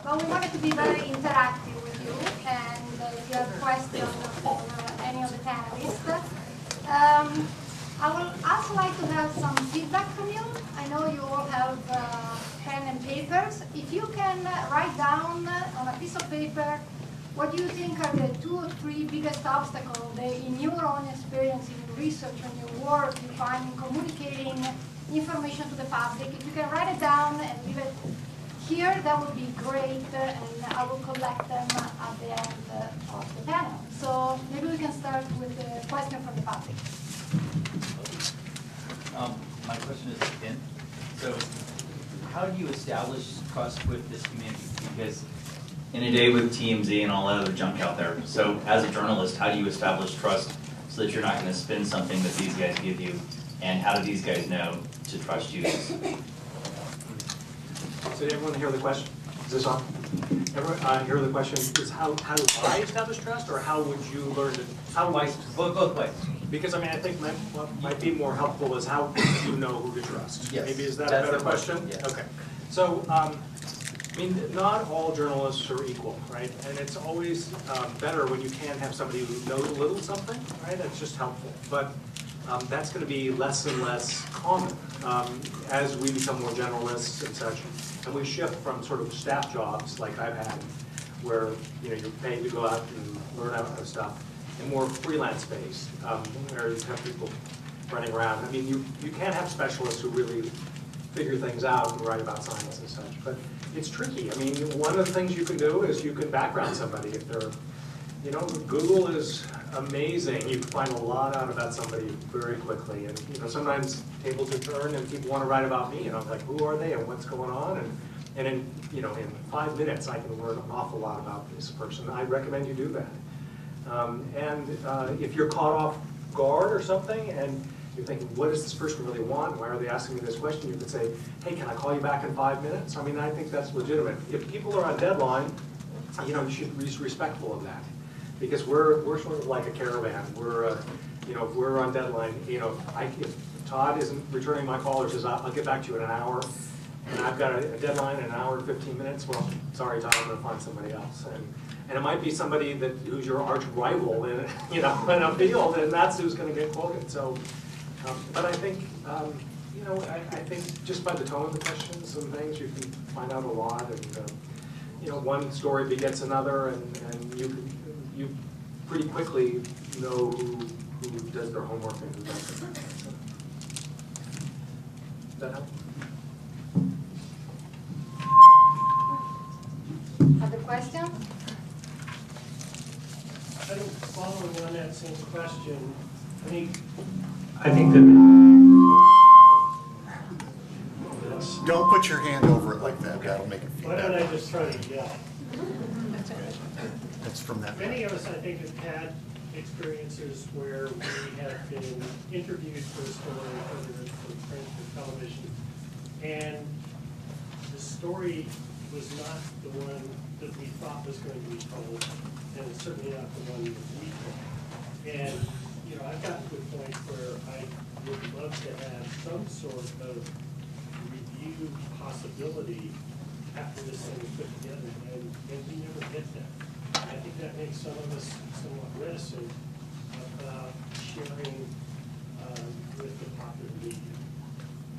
Well, we wanted to be very interactive with you, and if you have questions for any of the panelists. I would also like to have some feedback from you. I know you all have pen and papers. If you can write down on a piece of paper what do you think are the 2 or 3 biggest obstacles in your own experience, in your research, in your work, you find in communicating information to the public. If you can write it down and leave it here, that would be great, and I will collect them at the end of the panel. So maybe we can start with a question from the public. My question is to Ken. So how do you establish trust with this community? Because in a day with TMZ and all that other junk out there, so as a journalist, how do you establish trust so that you're not going to spin something that these guys give you? And how do these guys know to trust you? So did everyone hear the question? Is this on? Everyone hear the question is how do I establish trust, or how would you learn to, how do I? Both ways. Because I mean, I think what might be more helpful is how do you know who to trust? Yes. Maybe is that a better question? Yes. Okay. So, I mean, not all journalists are equal, right? And it's always better when you can have somebody who knows a little something, right? That's just helpful. But that's going to be less and less common as we become more generalists and such. And we shift from sort of staff jobs like I've had, where you're paid to go out and learn out stuff, and more freelance-based, where you have people running around. I mean, you can have specialists who really figure things out and write about science and such, but it's tricky. I mean, one of the things you can do is you can background somebody if they're, Google is amazing. You can find a lot out about somebody very quickly, and sometimes tables are turned and people want to write about me, and I'm like, who are they and what's going on? And in in 5 minutes I can learn an awful lot about this person. I recommend you do that. If you're caught off guard or something, and you're thinking, what does this person really want? Why are they asking me this question? You could say, hey, can I call you back in 5 minutes? I mean, I think that's legitimate. If people are on deadline, you should be respectful of that, because we're sort of like a caravan. We're if we're on deadline, if Todd isn't returning my call or says I'll get back to you in an hour, and I've got a deadline in an hour and 15 minutes, well, sorry, Todd, I'm going to find somebody else. And it might be somebody who's your arch rival in in a field, and that's who's going to get quoted. So, but I think I think just by the tone of the questions and things, you can find out a lot, and one story begets another, and you pretty quickly know who does their homework and who doesn't. Does that help? Other question? I think following on that same question, I think that Don't put your hand over it like that. That'll make it feel why don't better. I just try to yell? That's from that. Many of us, I think, have had experiences where we have been interviewed for a story, whether it's for print or television, and the story was not the one that we thought was going to be told, and it's certainly not the one that we told. And I've gotten to a point where I would love to have some sort of review possibility after this thing is put together, and we never get that. I think that makes some of us somewhat reticent about sharing with the popular media.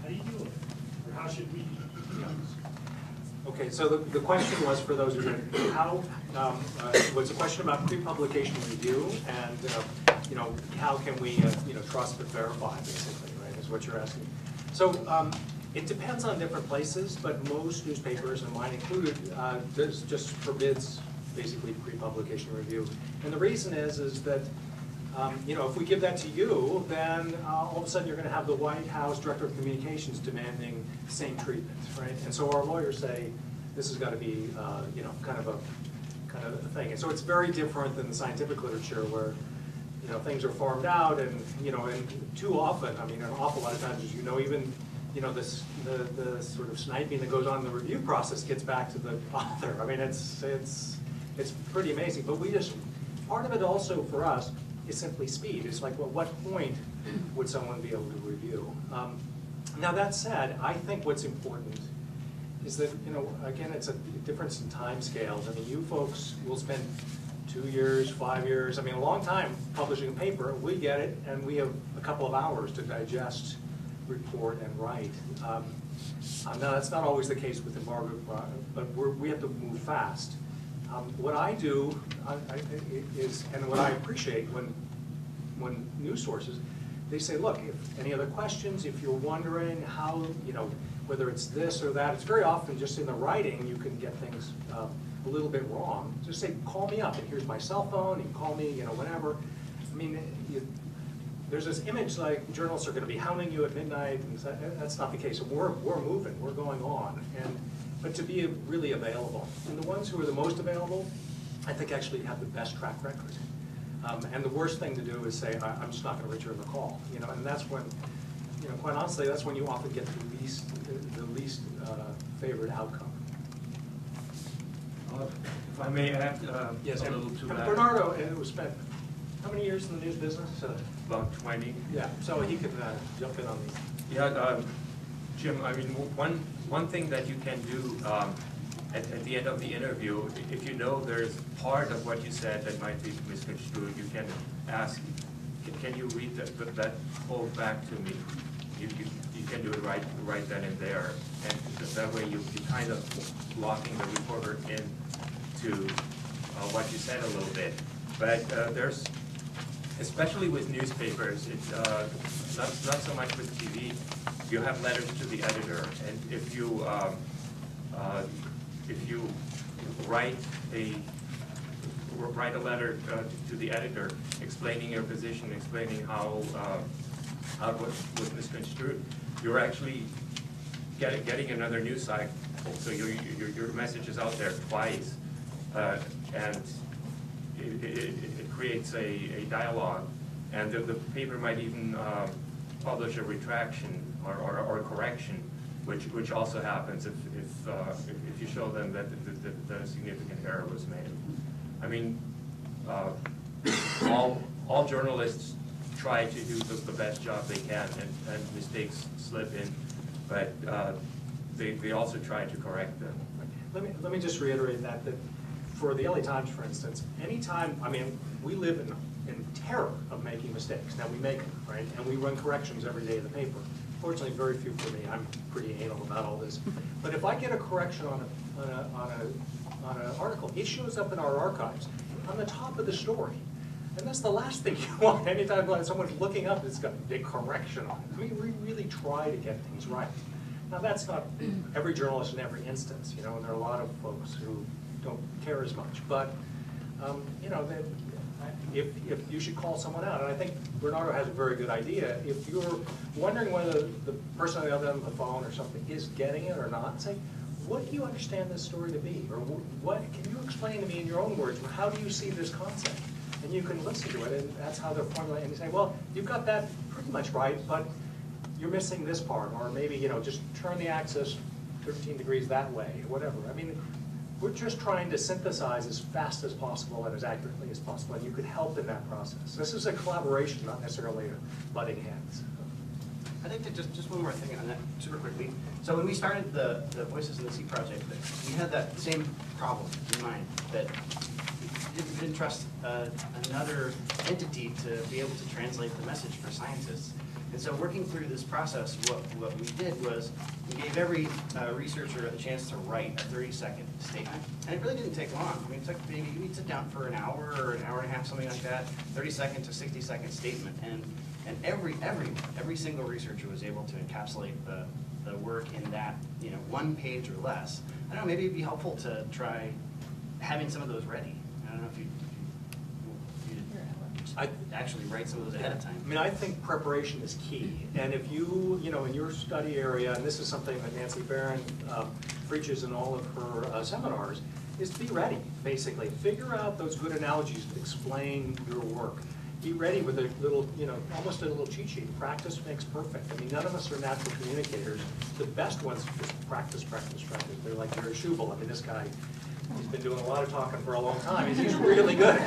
How do you deal with it? Or how should we deal with it? Okay, so the question was, for those who didn't, was a question about pre-publication review, and how can we trust but verify, basically, right? Is what you're asking. So it depends on different places, but most newspapers, and mine included, just forbids basically pre-publication review, and the reason is that if we give that to you, then all of a sudden you're going to have the White House Director of Communications demanding the same treatment, right? And so our lawyers say this has got to be, kind of a thing. And so it's very different than the scientific literature, where things are farmed out, and and too often, I mean, an awful lot of times, as even the sort of sniping that goes on in the review process gets back to the author. I mean, it's pretty amazing. But part of it also for us is simply speed. It's like, well, what point would someone be able to review? Now that said, I think what's important is that, again, it's a difference in time scales. I mean, you folks will spend 2 years, 5 years, I mean, a long time publishing a paper. We get it, and we have a couple of hours to digest, report, and write. Now, that's not always the case with embargo, but we have to move fast. What I do is, and what I appreciate when news sources, they say, look, if any other questions, if you're wondering how, whether it's this or that, it's very often just in the writing you can get things a little bit wrong. Just say, call me up, and here's my cell phone, you can call me, whenever. I mean, there's this image like journalists are going to be hounding you at midnight, and that's not the case. We're moving, we're going on, but to be really available. And the ones who are the most available, I think actually have the best track record. And the worst thing to do is say, I'm just not going to return the call. And that's when, quite honestly, that's when you often get the least favored outcome. If I may add Yes, a little to that. Bernardo was spent how many years in the news business? About 20. Yeah, so he could jump in on these. Yeah, Jim, I mean, one thing that you can do at the end of the interview, if you know there's part of what you said that might be misconstrued, you can ask, can you read that quote back to me? You can do it right then and there, and that way you kind of locking the reporter into what you said a little bit. But there's, especially with newspapers, it's not so much with TV. You have letters to the editor, and if you write a letter to the editor explaining your position, explaining how it was misconstrued, you're actually getting another news cycle. So your message is out there twice, and it creates a dialogue, and the paper might even publish a retraction or a correction, which also happens if you show them that a significant error was made. I mean, all journalists try to do the best job they can, and mistakes slip in, but they also try to correct them. Let me just reiterate that for the LA Times, for instance, anytime, I mean, we live in terror of making mistakes. Now, we make them, right? And we run corrections every day in the paper. Fortunately, very few for me. I'm pretty anal about all this. But if I get a correction on an article, it shows up in our archives on the top of the story. And that's the last thing you want. Anytime someone's looking up, it's got a big correction on it. We really try to get things right. Now, that's not every journalist in every instance, and there are a lot of folks who don't care as much. But, if you should call someone out, and I think Bernardo has a very good idea, if you're wondering whether the person on the other end of the phone or something is getting it or not, say, what do you understand this story to be? Or what can you explain to me in your own words, how do you see this concept? And you can listen to it, and that's how they're formulating. And you say, well, you've got that pretty much right, but you're missing this part, or maybe, just turn the axis 13 degrees that way, or whatever. I mean, we're just trying to synthesize as fast as possible and as accurately as possible, and you could help in that process. This is a collaboration, not necessarily a butting heads. I'd like to just one more thing on that, super quickly. So when we started the Voices in the Sea project, we had that same problem in mind, that we didn't trust another entity to be able to translate the message for scientists. And so working through this process, what we did was we gave every researcher a chance to write a 30-second statement. And it really didn't take long. I mean, it took maybe, we'd sit down for an hour or an hour and a half, something like that, 30-second to 60-second statement. And every single researcher was able to encapsulate the work in that, one page or less. I don't know, maybe it'd be helpful to try having some of those ready. I don't know if you actually write some of those ahead of time. I mean, I think preparation is key. And if you, in your study area, and this is something that Nancy Barron preaches in all of her seminars, is to be ready, basically. Figure out those good analogies that explain your work. Be ready with a little, almost a little cheat sheet. Practice makes perfect. I mean, none of us are natural communicators. The best ones just practice, practice, practice. They're like Schubel. I mean, this guy, he's been doing a lot of talking for a long time. He's really good.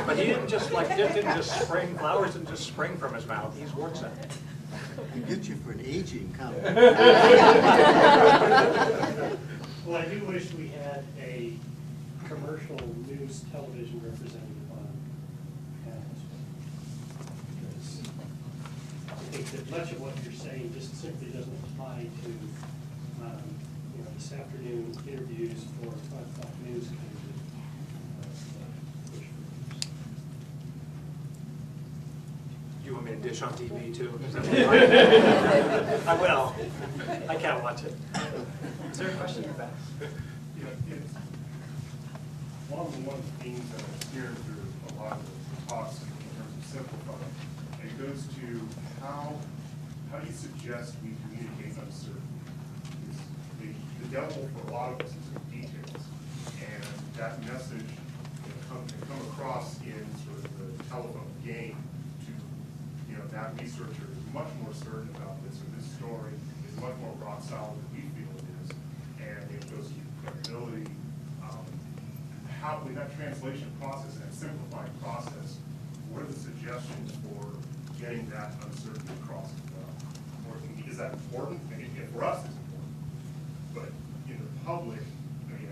But he didn't just spring, flowers didn't just spring from his mouth. He's worked at it. I get you for an aging comment. Well, I do wish we had a commercial news television representative on panels. Because I think that much of what you're saying just simply doesn't apply to, you know, this afternoon interviews for 5 o'clock news kind of push for news. You want me to dish on TV too? I will. I can't watch it. Is there a question in the back? Yeah, it's one of the themes that I'm hearing through a lot of the talks in terms of simplifying. And it goes to how do you suggest we communicate uncertainty? The devil for a lot of us is in details. And that message can come across in sort of the telephone game to, you know, that researcher is much more certain about this, or this story is much more rock solid than we feel it is. And it goes to credibility. How, with that translation process and that simplifying process, what are the suggestions for getting that uncertainty across as well? Or is that important? I mean, for us, it's important. But in the public, I mean,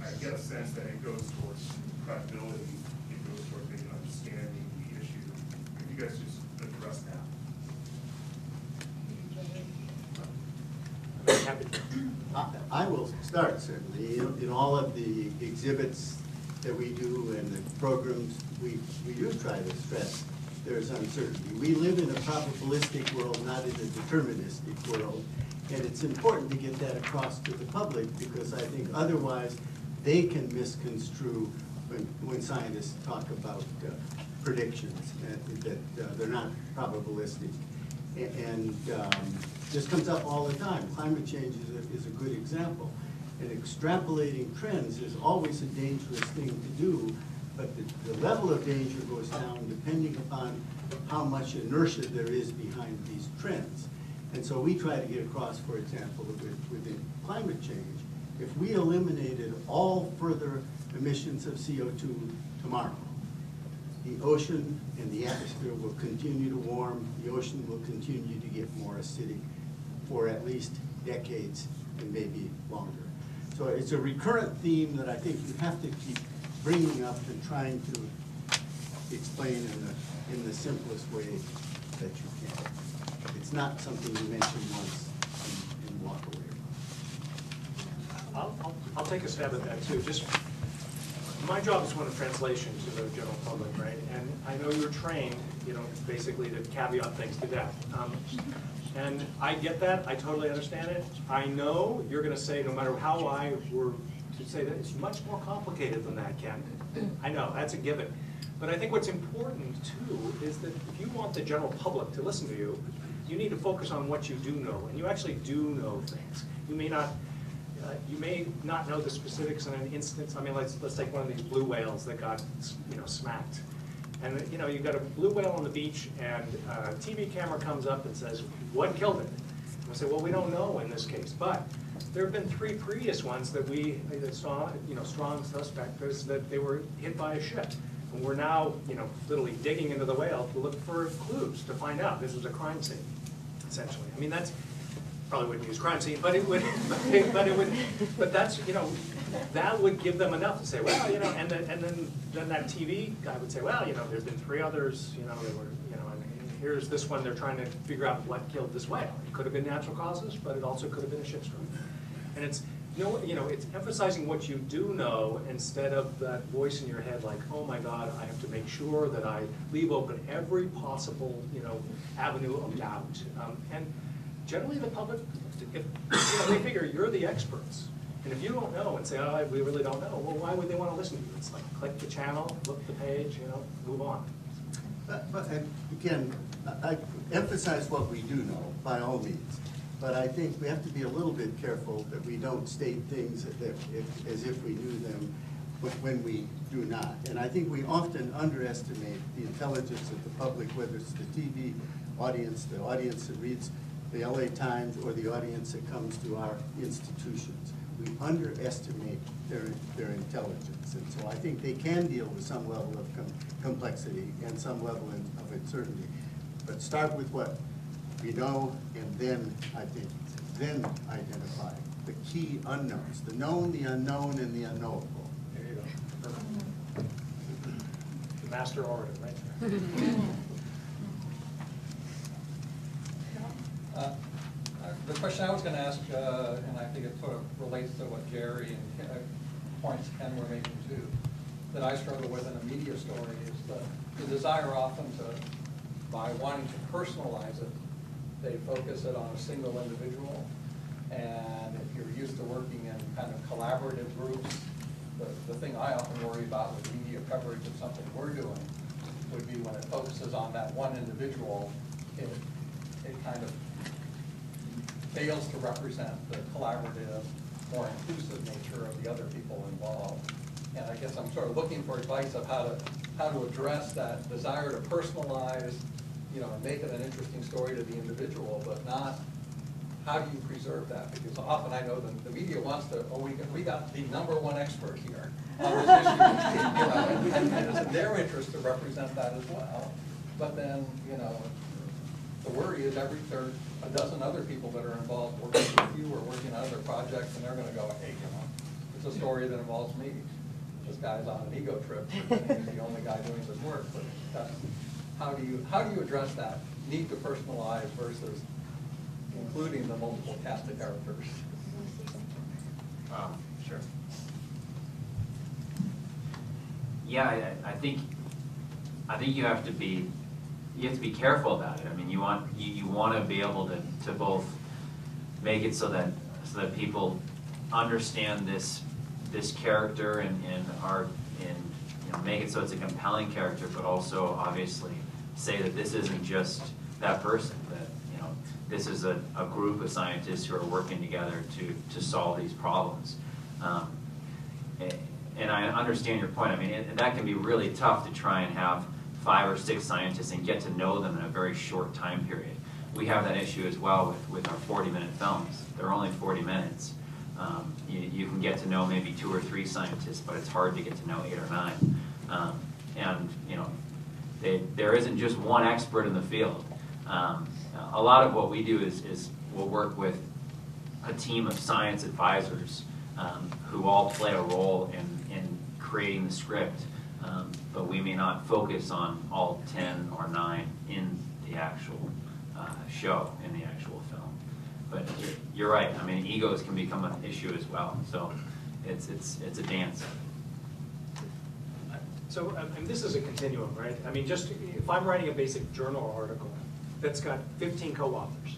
I get a sense that it goes towards credibility, it goes towards maybe understanding the issue. If you guys just address that. Happy to. I will start, certainly. In all of the exhibits that we do and the programs, we do try to stress there's uncertainty. We live in a probabilistic world, not in a deterministic world. And it's important to get that across to the public, because I think otherwise they can misconstrue when scientists talk about predictions, that they're not probabilistic. And this comes up all the time. Climate change is a good example. And extrapolating trends is always a dangerous thing to do, but the level of danger goes down depending upon how much inertia there is behind these trends. And so we try to get across, for example, within climate change, if we eliminated all further emissions of CO2 tomorrow, the ocean and the atmosphere will continue to warm, the ocean will continue to get more acidic for at least decades and maybe longer. So it's a recurrent theme that I think you have to keep bringing up and trying to explain in the simplest way that you can. It's not something you mention once and walk away from. I'll take a stab at that too. Just my job is one of translation to the general public, right? And I know you're trained, you know, basically to caveat things to death. And I get that. I totally understand it. I know you're going to say, no matter how I were to say that, it's much more complicated than that, Ken. I know, that's a given. But I think what's important too is that if you want the general public to listen to you, you need to focus on what you do know, and you actually do know things. You may not know the specifics in an instance. I mean, let's take one of these blue whales that got, you know, smacked. And you know, you've got a blue whale on the beach, and a TV camera comes up and says, "What killed it?" And I say, "Well, we don't know in this case, but there have been 3 previous ones that we saw, you know, strong suspect is that they were hit by a ship, and we're now, you know, literally digging into the whale to look for clues to find out this was a crime scene, essentially. I mean, that's probably wouldn't use crime scene, but it would, but that's, you know, that would give them enough to say, well, you know, and then that TV guy would say, well, you know, there's been 3 others, you know, they were, you know, and here's this one, they're trying to figure out what killed this whale. It could have been natural causes, but it also could have been a ship strike. And it's, you know, it's emphasizing what you do know instead of that voice in your head like, oh my God, I have to make sure that I leave open every possible, you know, avenue of doubt. And generally the public, if, you know, they figure you're the experts. And if you don't know and say, oh, we really don't know, well, why would they want to listen to you? It's like, click the channel, look the page, you know, move on. But again, I emphasize what we do know, by all means. But I think we have to be a little bit careful that we don't state things as if we knew them when we do not. And I think we often underestimate the intelligence of the public, whether it's the TV audience, the audience that reads the LA Times, or the audience that comes to our institutions. We underestimate their intelligence. And so I think they can deal with some level of complexity and some level of uncertainty. But start with what We know, and then, I think, then identify the key unknowns, the known, the unknown, and the unknowable. There you go. Perfect. The master orator, right there. The question I was going to ask, and I think it sort of relates to what Jerry and points Ken were making too, that I struggle with in a media story is the desire often to, by wanting to personalize it, they focus it on a single individual. And if you're used to working in kind of collaborative groups, the thing I often worry about with media coverage of something we're doing would be when it focuses on that one individual, it kind of fails to represent the collaborative, more inclusive nature of the other people involved. And I guess I'm sort of looking for advice of how to address that desire to personalize, and make it an interesting story to the individual, but not how do you preserve that? Because often I know the media wants to, we got the #1 expert here on this issue, and it's in their interest to represent that as well. But then, the worry is there are a dozen other people that are involved working with you or working on other projects, and they're going to go, hey, it's a story that involves me. This guy's on an ego trip, and he's the only guy doing this work. But that's, how do you address that need to personalize versus including the multiple cast of characters? Sure. Yeah, I think you have to be careful about it. I mean, you want to be able to both make it so that people understand this character and make it so it's a compelling character, but also obviously say that this isn't just that person, that this is a group of scientists who are working together to solve these problems. And I understand your point. I mean, that can be really tough to try and have 5 or 6 scientists and get to know them in a very short time period. We have that issue as well with our 40-minute films. They're only 40 minutes. You can get to know maybe 2 or 3 scientists, but it's hard to get to know 8 or 9. There isn't just one expert in the field. A lot of what we do is we'll work with a team of science advisors who all play a role in creating the script, but we may not focus on all 10 or 9 in the actual show, in the actual film. But you're right. I mean, egos can become an issue as well. So it's a dance. So, and this is a continuum, right? I mean, just if I'm writing a basic journal article that's got 15 co-authors,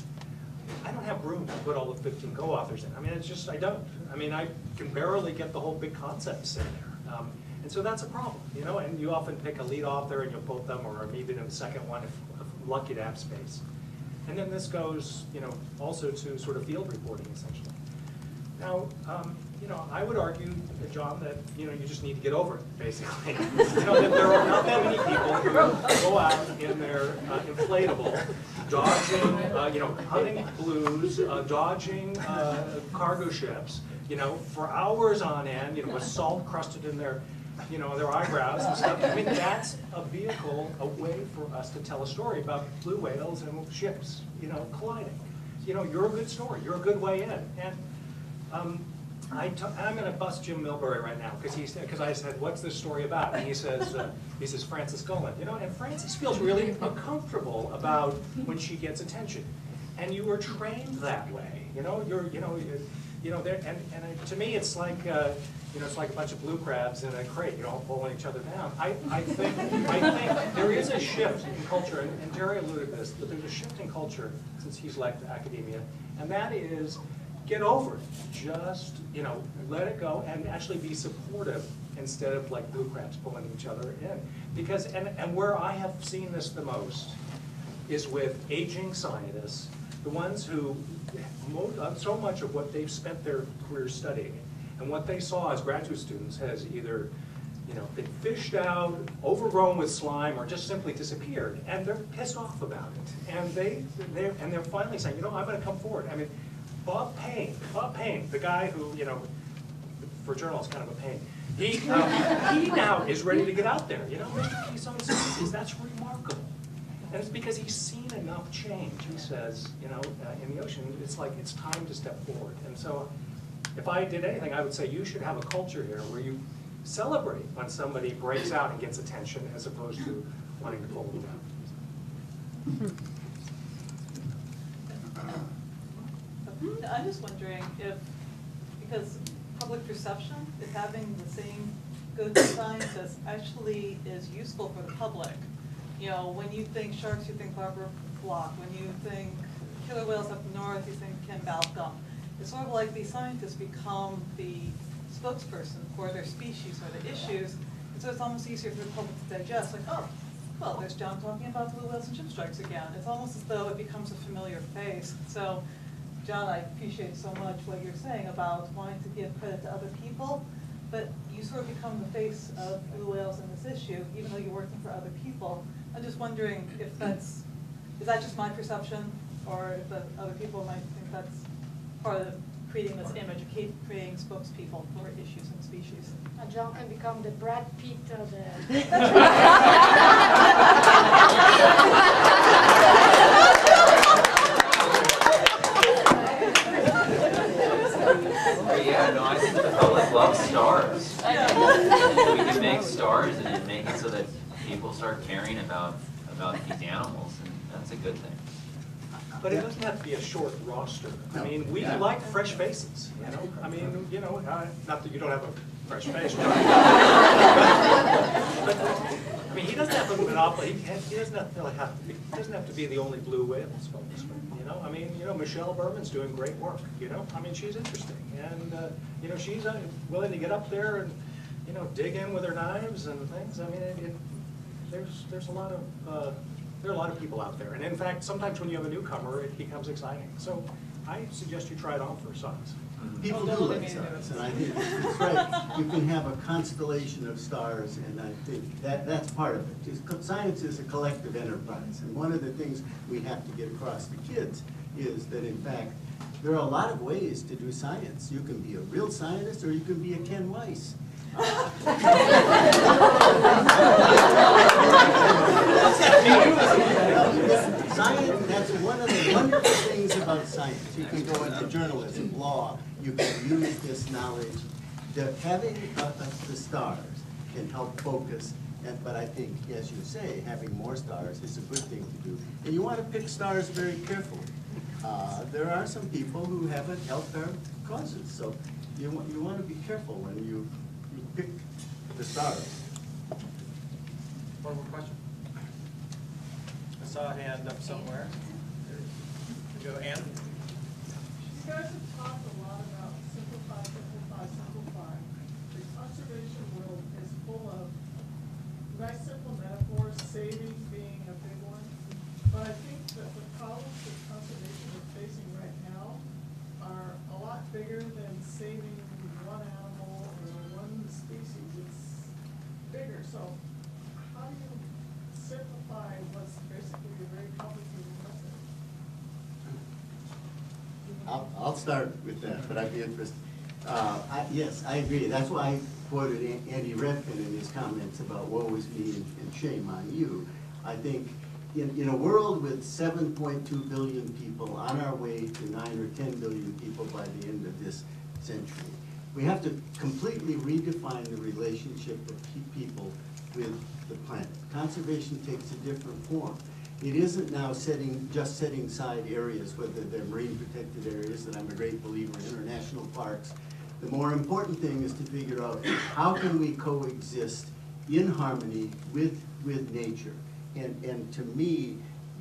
I don't have room to put all the 15 co-authors in. I mean, it's just, I don't. I mean, I can barely get the whole big concepts in there. And so that's a problem, and you often pick a lead author and you'll put them, or maybe in the second one if lucky to have space. And then this goes, also to sort of field reporting, essentially. Now, I would argue, John, that, you just need to get over it, basically. That there are not that many people who go out in their inflatable, dodging, hunting blues, dodging cargo ships, for hours on end, with salt crusted in their, their eyebrows and stuff. I mean, that's a vehicle, a way for us to tell a story about blue whales and ships, colliding. You're a good story. You're a good way in. And I'm going to bust Jim Milbury right now because I said, "What's this story about?" And he says Frances Golan. And Frances feels really uncomfortable about when she gets attention, and you were trained that way. To me, it's like it's like a bunch of blue crabs in a crate, all pulling each other down. I think there is a shift in culture, and Jerry alluded to this, but there's a shift in culture since he's left academia, and that is, get over it. Just, let it go and actually be supportive instead of like blue crabs pulling each other in. Because, and where I have seen this the most is with aging scientists, the ones who, so much of what they've spent their career studying and what they saw as graduate students has either been fished out, overgrown with slime, or just simply disappeared. And they're pissed off about it. And they're finally saying, I'm going to come forward. I mean, Bob Payne, the guy who, for journalists, kind of a pain. He now is ready to get out there. Mr. Keystone Species, that's remarkable. And it's because he's seen enough change. He says, you know, in the ocean, it's like it's time to step forward. And so if I did anything, I would say you should have a culture here where you celebrate when somebody breaks out and gets attention as opposed to wanting to pull them down. I'm just wondering if, because public perception is having the same good scientists actually is useful for the public. You know, when you think sharks, you think Barbara Block. When you think killer whales up north, you think Ken Balcom. It's sort of like these scientists become the spokesperson for their species or the issues, and so it's almost easier for the public to digest, like, oh, well, there's John talking about blue whales and ship strikes again. It's almost as though it becomes a familiar face. So, John, I appreciate so much what you're saying about wanting to give credit to other people, but you sort of become the face of blue whales in this issue, even though you're working for other people. I'm just wondering if is that just my perception, or if the other people might think that's part of creating this image, of creating spokespeople for issues and species. John can become the Brad Pitt of the... Yeah, no, I think the public loves stars. We can make stars and make it so that people start caring about these animals, and that's a good thing. But it doesn't have to be a short roster. I mean, we like fresh faces, you know? I mean, you know, not that you don't have a fresh face, but I mean, he doesn't have a monopoly. He doesn't necessarily have to be, he doesn't have to be the only blue whale spokesman, you know? I mean, you know, Michelle Berman's doing great work, you know? I mean, she's interesting, and, you know, she's willing to get up there and, you know, dig in with her knives and things. I mean, there's a lot of, there are a lot of people out there, and in fact, sometimes when you have a newcomer, it becomes exciting. So I suggest you try it on for size. People do like stars, and I think it's right. You can have a constellation of stars, and I think that's part of it. Science is a collective enterprise, and one of the things we have to get across to kids is that, in fact, there are a lot of ways to do science. You can be a real scientist, or you can be a Ken Weiss. Science, that's one of the wonderful things about science. You can go into journalism, law, you can use this knowledge. Having the stars can help focus, but I think, as you say, having more stars is a good thing to do. And you want to pick stars very carefully. There are some people who haven't helped our causes, so you want to be careful when you pick the stars. One more question? I saw a hand up somewhere. There you go, Ann. You guys have talked a lot about simplify, simplify, simplify. The conservation world is full of nice simple metaphors, saving being a big one. But I think that the problems that conservation is facing right now are a lot bigger than saving one animal or one species. It's bigger. So how do you simplify what's basically a very complicated message? I'll start with that, but I'd be interested. Yes, I agree. That's why I quoted Andy Redfin in his comments about woe is me and shame on you. I think in a world with 7.2 billion people on our way to 9 or 10 billion people by the end of this century, we have to completely redefine the relationship of people with the planet. Conservation takes a different form. It isn't now just setting aside areas, whether they're marine protected areas, that I'm a great believer in, or national parks. The more important thing is to figure out how can we coexist in harmony with nature. And to me,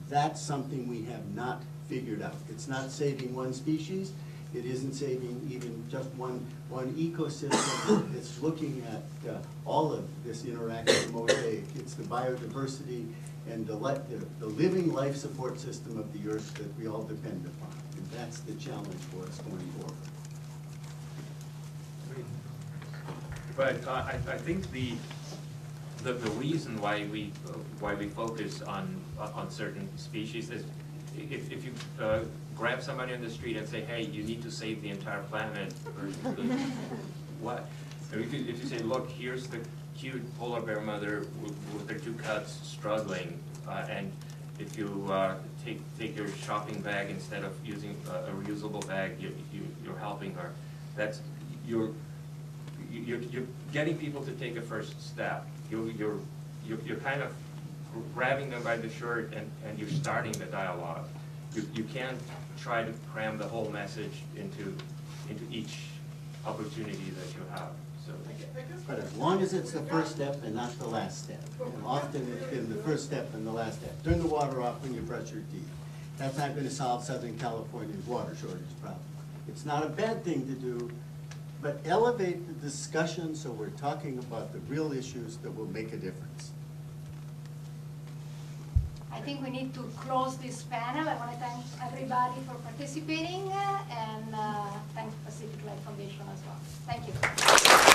that's something we have not figured out. It's not saving one species. It isn't saving even just one ecosystem. It's looking at all of this interactive mosaic. It's the biodiversity and the living life support system of the earth that we all depend upon. And that's the challenge for us going forward. But I think the reason why we focus on certain species is if you grab somebody on the street and say, hey, you need to save the entire planet, or what? If you say, look, here's the cute polar bear mother with their 2 cubs struggling, and if you take your shopping bag instead of using a reusable bag, you're helping her. That's you're getting people to take a first step. You're kind of grabbing them by the shirt and you're starting the dialogue. You can't try to cram the whole message into each opportunity that you have. So. But as long as it's the first step and not the last step, and often it's been the first step and the last step. Turn the water off when you brush your teeth. That's not going to solve Southern California's water shortage problem. It's not a bad thing to do, but elevate the discussion so we're talking about the real issues that will make a difference. I think we need to close this panel. I want to thank everybody for participating and thank Pacific Light Foundation as well. Thank you.